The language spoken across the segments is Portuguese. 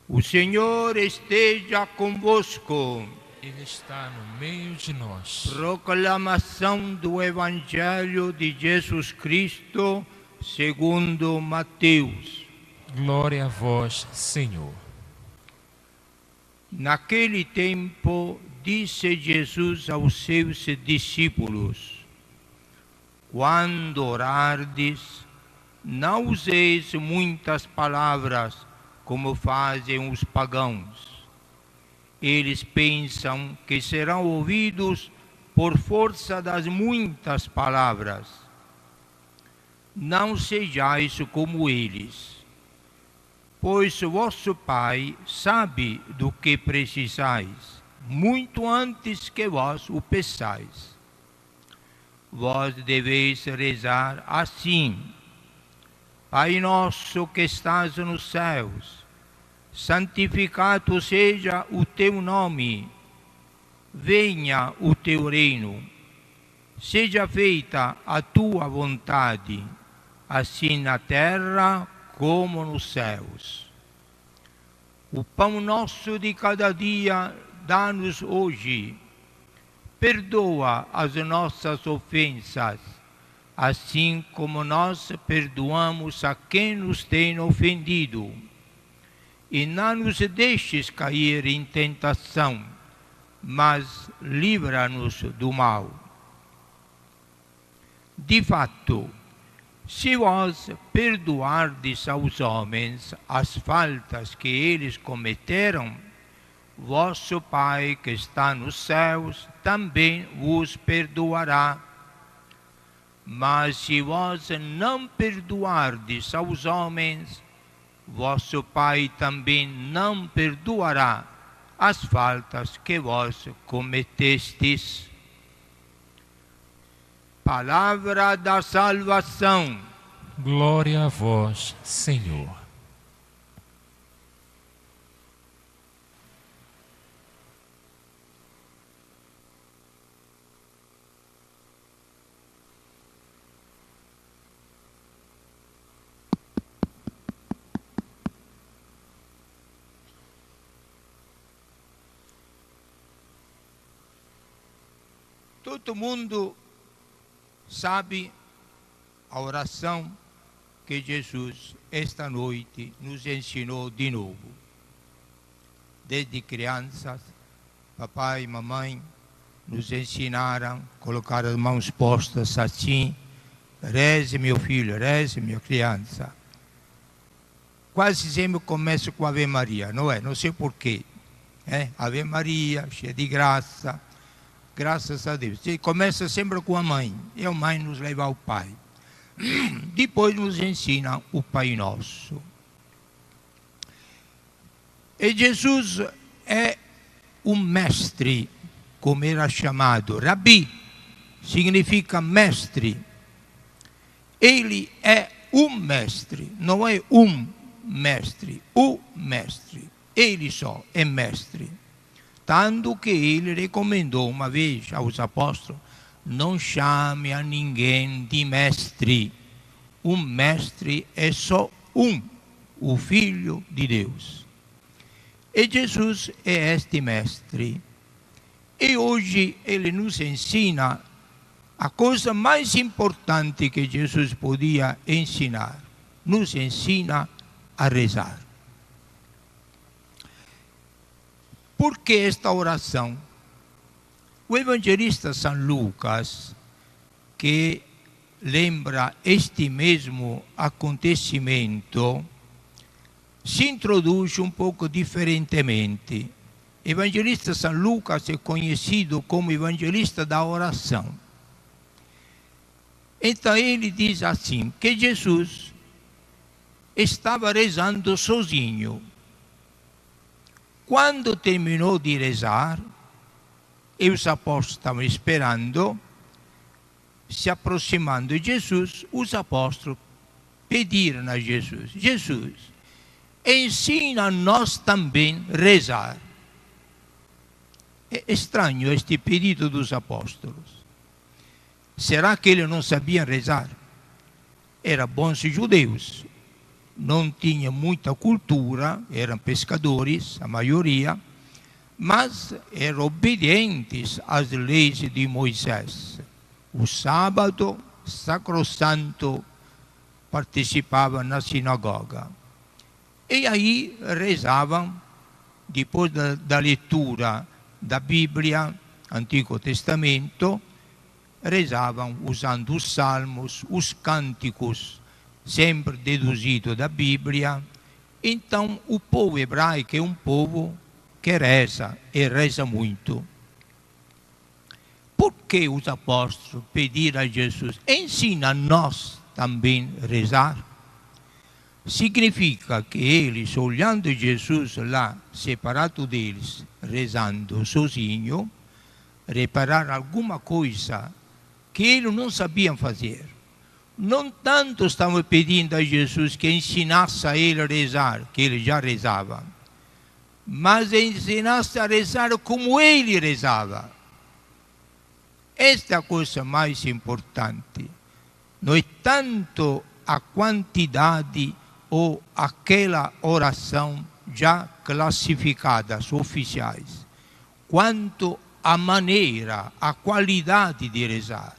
O Senhor esteja convosco. Ele está no meio de nós. Proclamação do Evangelho de Jesus Cristo segundo Mateus. Glória a vós, Senhor. Naquele tempo, disse Jesus aos seus discípulos: quando orardes, não useis muitas palavras, como fazem os pagãos. Eles pensam que serão ouvidos por força das muitas palavras. Não sejais como eles, pois vosso Pai sabe do que precisais, muito antes que vós o peçais. Vós deveis rezar assim: Pai nosso que estás nos céus, santificado seja o teu nome. Venha o teu reino. Seja feita a tua vontade, assim na terra como nos céus. O pão nosso de cada dia dá-nos hoje. Perdoa as nossas ofensas, assim como nós perdoamos a quem nos tem ofendido. E não nos deixes cair em tentação, mas livra-nos do mal. De fato, se vós perdoardes aos homens as faltas que eles cometeram, vosso Pai que está nos céus também vos perdoará. Mas se vós não perdoardes aos homens, vosso Pai também não perdoará as faltas que vós cometestes. Palavra da salvação. Glória a vós, Senhor. Todo mundo sabe a oração que Jesus esta noite nos ensinou de novo. Desde crianças, papai e mamãe nos ensinaram a colocar as mãos postas assim: reze meu filho, reze minha criança. Quase sempre começa com Ave Maria, não é? Não sei porquê. Ave Maria, cheia de graça. Graças a Deus. E começa sempre com a mãe. E a mãe nos leva ao Pai. Depois nos ensina o Pai Nosso. E Jesus é o mestre, como era chamado. Rabi significa mestre. Ele é o mestre, não é um mestre. O mestre. Ele só é mestre. Tanto que ele recomendou uma vez aos apóstolos: não chame a ninguém de mestre. O mestre é só um, o Filho de Deus. E Jesus é este mestre. E hoje ele nos ensina a coisa mais importante que Jesus podia ensinar. Nos ensina a rezar. Por que esta oração? O evangelista São Lucas, que lembra este mesmo acontecimento, se introduz um pouco diferentemente. O evangelista São Lucas é conhecido como evangelista da oração. Então ele diz assim, que Jesus estava rezando sozinho. Quando terminou de rezar, e os apóstolos estavam esperando, se aproximando de Jesus, os apóstolos pediram a Jesus: Jesus, ensina a nós também a rezar. É estranho este pedido dos apóstolos. Será que eles não sabiam rezar? Eram bons judeus. não tinham muita cultura, eram pescadores, a maioria, mas eram obedientes às leis de Moisés. O sábado sacrosanto participavam na sinagoga. E aí rezavam, depois da leitura da Bíblia, Antigo Testamento, rezavam usando os salmos, os cânticos, sempre deduzidos da Bíblia. Então, o povo hebraico é um povo que reza, e reza muito. Por que os apóstolos pediram a Jesus, ensina a nós também a rezar? Significa que eles, olhando Jesus lá, separado deles, rezando sozinho, repararam alguma coisa que eles não sabiam fazer. Não tanto estavam pedindo a Jesus que ensinasse a ele a rezar, que ele já rezava, mas ensinasse a rezar como ele rezava. Esta é a coisa mais importante. Não é tanto a quantidade ou aquela oração já classificadas, oficiais, quanto a maneira, a qualidade de rezar.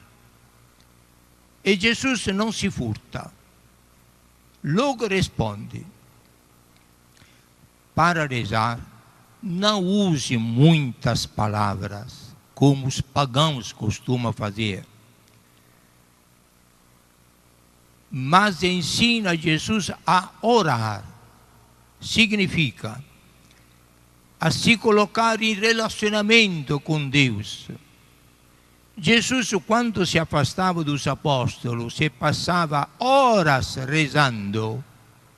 E Jesus não se furta. Logo responde: para rezar, não use muitas palavras, como os pagãos costumam fazer. Mas ensina Jesus a orar. Significa a se colocar em relacionamento com Deus. Jesus, quando se afastava dos apóstolos, se passava horas rezando.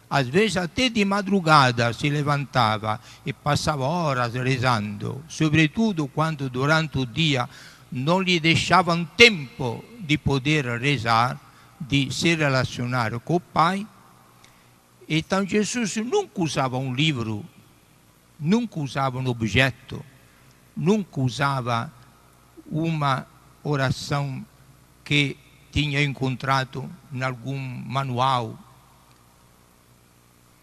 Às vezes até de madrugada se levantava e passava horas rezando. Sobretudo quando durante o dia não lhe deixavam tempo de poder rezar, de se relacionar com o Pai. Então Jesus nunca usava um livro, nunca usava um objeto, nunca usava uma oração que tinha encontrado em algum manual.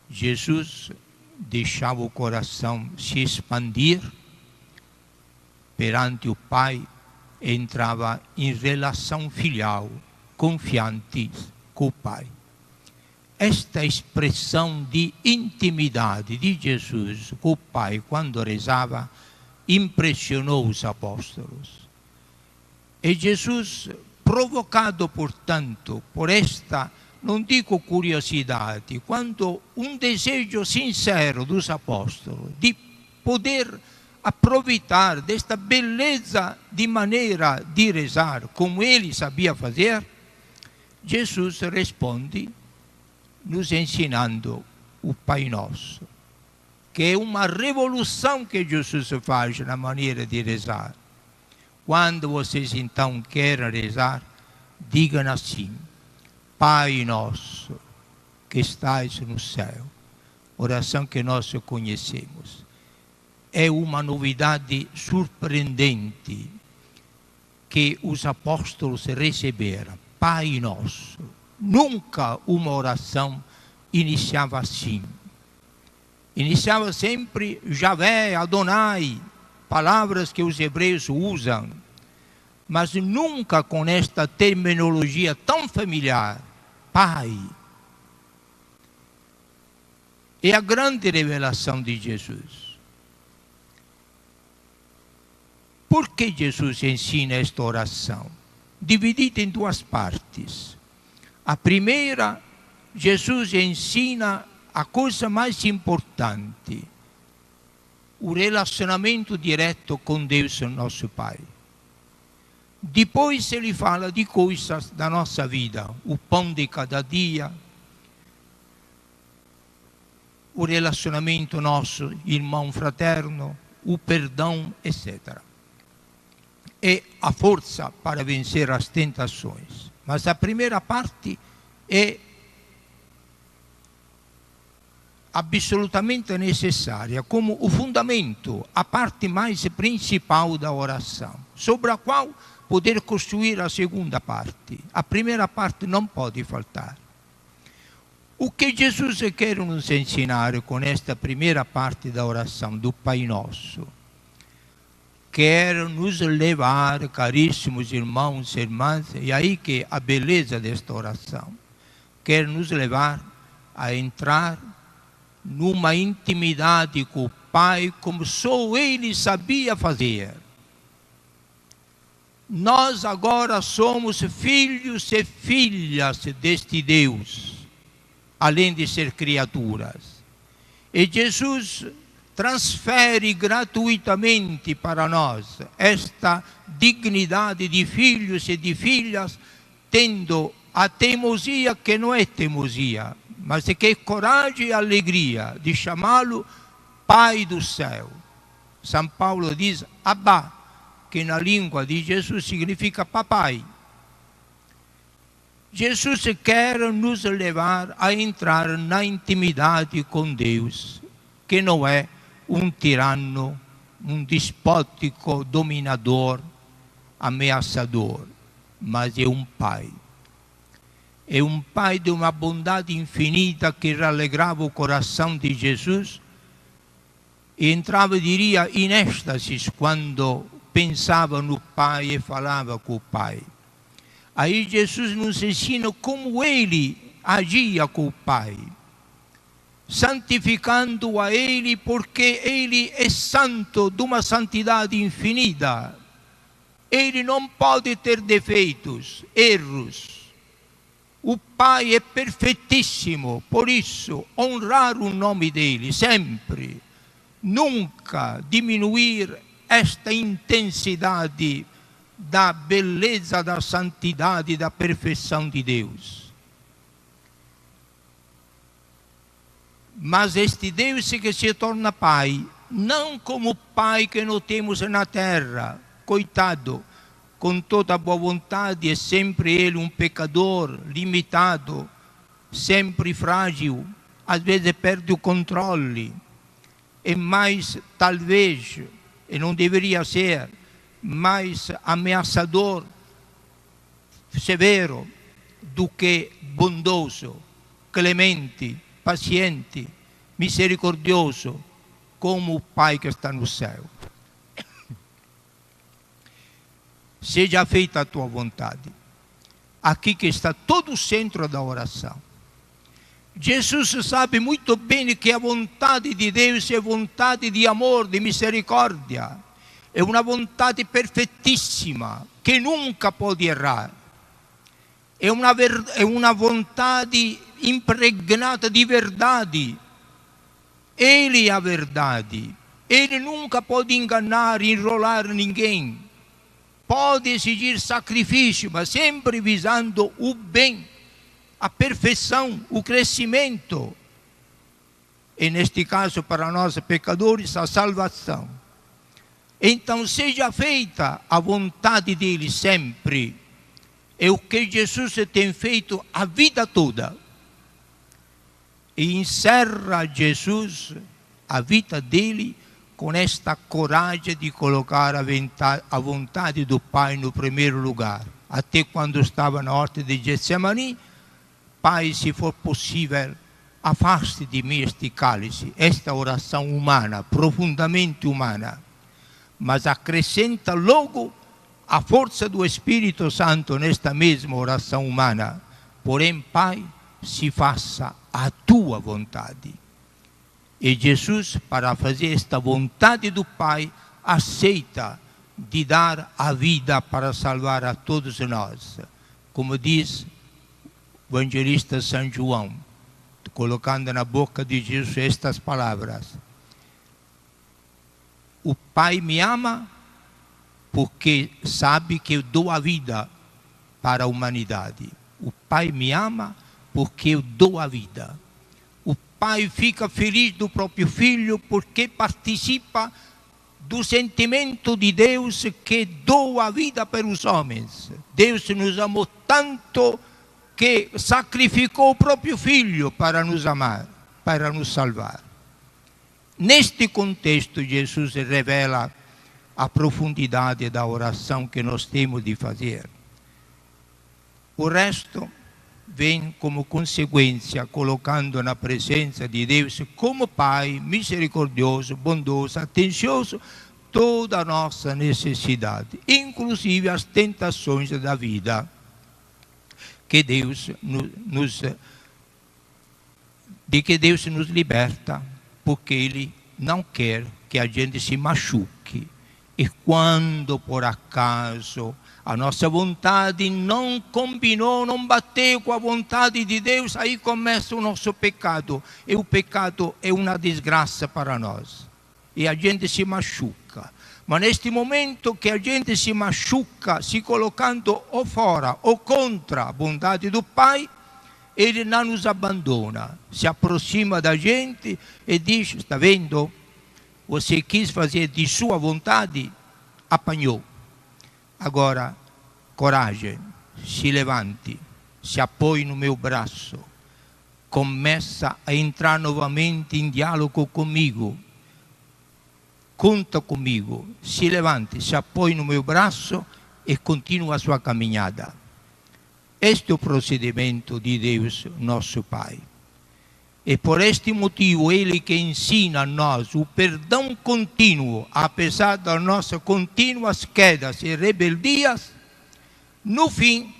Jesus deixava o coração se expandir perante o Pai e entrava em relação filial, confiante com o Pai. Esta expressão de intimidade de Jesus com o Pai quando rezava impressionou os apóstolos. E Jesus, provocado, portanto, por esta, não digo curiosidade, quanto um desejo sincero dos apóstolos de poder aproveitar desta beleza de maneira de rezar, como ele sabia fazer, Jesus responde nos ensinando o Pai Nosso, que é uma revolução que Jesus faz na maneira de rezar. Quando vocês então querem rezar, digam assim: Pai Nosso, que estais no céu. Oração que nós conhecemos. É uma novidade surpreendente que os apóstolos receberam. Pai Nosso. Nunca uma oração iniciava assim. Iniciava sempre Javé, Adonai, palavras que os hebreus usam, mas nunca com esta terminologia tão familiar, Pai. É a grande revelação de Jesus. Por que Jesus ensina esta oração? Dividida em duas partes. A primeira, Jesus ensina a coisa mais importante, o relacionamento direto com Deus, nosso Pai. Depois ele fala de coisas da nossa vida, o pão de cada dia, o relacionamento nosso, irmão fraterno, o perdão, etc. É a força para vencer as tentações. Mas a primeira parte é absolutamente necessária, como o fundamento, a parte mais principal da oração, sobre a qual poder construir a segunda parte. A primeira parte não pode faltar. O que Jesus quer nos ensinar com esta primeira parte da oração do Pai Nosso? Quer nos levar, caríssimos irmãos e irmãs, e aí que a beleza desta oração, quer nos levar a entrar numa intimidade com o Pai como só Ele sabia fazer. Nós agora somos filhos e filhas deste Deus, além de ser criaturas. E Jesus transfere gratuitamente para nós esta dignidade de filhos e de filhas, tendo a teimosia que não é teimosia, mas que é coragem e alegria de chamá-lo Pai do céu. São Paulo diz Abba, que na língua de Jesus significa papai. Jesus quer nos levar a entrar na intimidade com Deus, que não é um tirano, um despótico dominador, ameaçador, mas é um pai. É um pai de uma bondade infinita que alegrava o coração de Jesus e entrava, diria, em êxtasis quando pensava no Pai e falava com o Pai. Aí Jesus nos ensina como Ele agia com o Pai, santificando a Ele, porque Ele é santo, de uma santidade infinita. Ele não pode ter defeitos, erros. O Pai é perfeitíssimo, por isso honrar o nome dEle sempre, nunca diminuir esta intensidade da beleza, da santidade, da perfeição de Deus. Mas este Deus que se torna Pai, não como Pai que não temos na terra, coitado, com toda a boa vontade, é sempre Ele um pecador, limitado, sempre frágil, às vezes perde o controle, é mais, talvez, e não deveria ser, mais ameaçador, severo, do que bondoso, clemente, paciente, misericordioso, como o Pai que está no céu. Seja feita a tua vontade. Aqui que está todo o centro da oração. Jesus sabe muito bem que a vontade de Deus é vontade de amor, de misericórdia. É uma vontade perfeitíssima, que nunca pode errar. É uma vontade impregnada de verdade. Ele é a verdade. Ele nunca pode enganar, enrolar ninguém. Pode exigir sacrifício, mas sempre visando o bem, a perfeição, o crescimento. E neste caso, para nós pecadores, a salvação. Então, seja feita a vontade dele sempre. É o que Jesus tem feito a vida toda. E encerra Jesus a vida dele com esta coragem de colocar a vontade do Pai no primeiro lugar. Até quando estava na horta de Getsemani, Pai, se for possível, afaste de mim este cálice, esta oração humana, profundamente humana. Mas acrescenta logo a força do Espírito Santo nesta mesma oração humana. Porém, Pai, se faça a tua vontade. E Jesus, para fazer esta vontade do Pai, aceita de dar a vida para salvar a todos nós. Como diz o evangelista São João, colocando na boca de Jesus estas palavras: o Pai me ama porque sabe que eu dou a vida para a humanidade. O Pai me ama porque eu dou a vida. O Pai fica feliz do próprio Filho porque participa do sentimento de Deus que doa a vida para os homens. Deus nos amou tanto que sacrificou o próprio Filho para nos amar, para nos salvar. Neste contexto, Jesus revela a profundidade da oração que nós temos de fazer. O resto vem como consequência colocando na presença de Deus como Pai misericordioso, bondoso, atencioso, toda a nossa necessidade, inclusive as tentações da vida, que Deus nos liberta, porque Ele não quer que a gente se machuque. E quando por acaso a nossa vontade não combinou, não bateu com a vontade de Deus, aí começa o nosso pecado. E o pecado é uma desgraça para nós. E a gente se machuca. Mas neste momento que a gente se machuca, se colocando ou fora ou contra a bondade do Pai, Ele não nos abandona. Se aproxima da gente e diz: está vendo? Você quis fazer de sua vontade, apanhou. Agora, coragem, se levante, se apoie no meu braço, começa a entrar novamente em diálogo comigo, conta comigo, se levante, se apoie no meu braço e continua a sua caminhada. Este é o procedimento de Deus, nosso Pai. E por este motivo, Ele que ensina a nós o perdão contínuo, apesar das nossas contínuas quedas e rebeldias, no fim,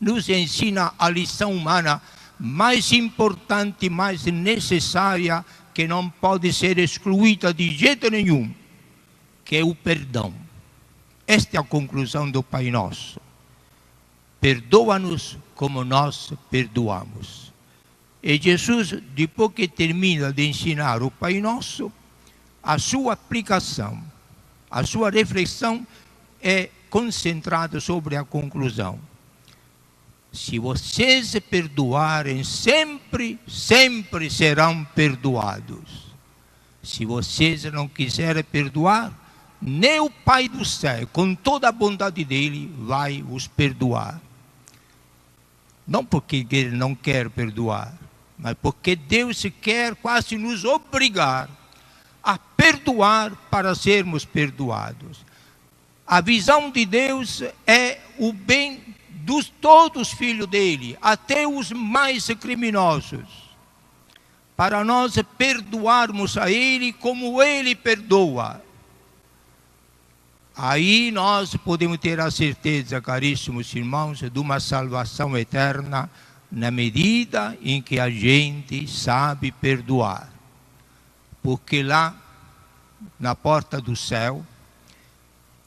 nos ensina a lição humana mais importante, mais necessária, que não pode ser excluída de jeito nenhum, que é o perdão. Esta é a conclusão do Pai Nosso. Perdoa-nos como nós perdoamos. E Jesus, depois que termina de ensinar o Pai Nosso, a sua aplicação, a sua reflexão é concentrada sobre a conclusão. Se vocês perdoarem sempre, sempre serão perdoados. Se vocês não quiserem perdoar, nem o Pai do céu, com toda a bondade dele, vai os perdoar. Não porque Ele não quer perdoar, mas porque Deus quer quase nos obrigar a perdoar para sermos perdoados. A visão de Deus é o bem dos todos os filhos dele, até os mais criminosos, para nós perdoarmos a Ele como Ele perdoa. Aí nós podemos ter a certeza, caríssimos irmãos, de uma salvação eterna, na medida em que a gente sabe perdoar. Porque lá, na porta do céu,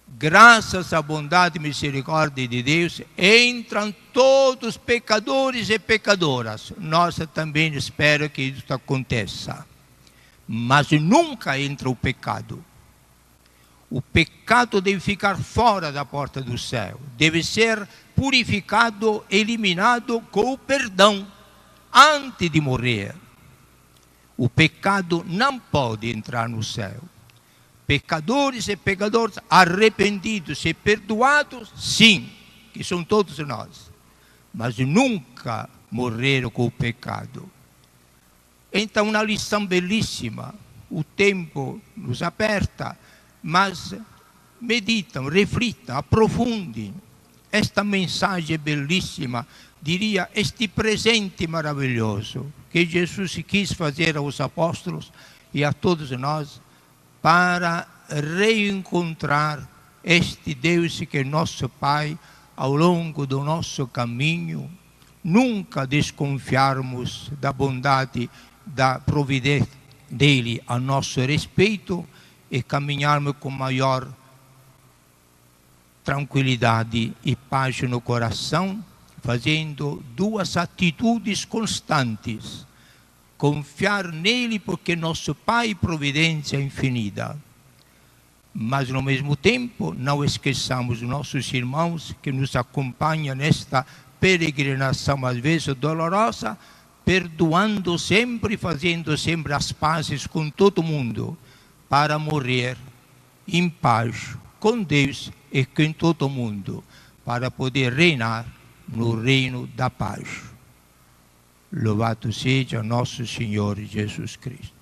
graças à bondade e misericórdia de Deus, entram todos os pecadores e pecadoras. Nós também esperamos que isso aconteça. Mas nunca entra o pecado. O pecado deve ficar fora da porta do céu. Deve ser purificado, eliminado com o perdão, antes de morrer. O pecado não pode entrar no céu. Pecadores e pecadoras arrependidos e perdoados, sim, que são todos nós. Mas nunca morreram com o pecado. Então, uma lição belíssima. O tempo nos aperta, mas meditam, reflitam, aprofundem. Esta mensagem belíssima, diria, este presente maravilhoso que Jesus quis fazer aos apóstolos e a todos nós, para reencontrar este Deus que é nosso Pai ao longo do nosso caminho, nunca desconfiarmos da bondade, da providência dele a nosso respeito e caminharmos com maior tranquilidade e paz no coração, fazendo duas atitudes constantes. Confiar nele porque nosso Pai providência infinita. Mas, no mesmo tempo, não esqueçamos nossos irmãos que nos acompanham nesta peregrinação, às vezes dolorosa, perdoando sempre, fazendo sempre as pazes com todo mundo, para morrer em paz com Deus e com todo mundo, para poder reinar no reino da paz. Louvado seja nosso Senhor Jesus Cristo.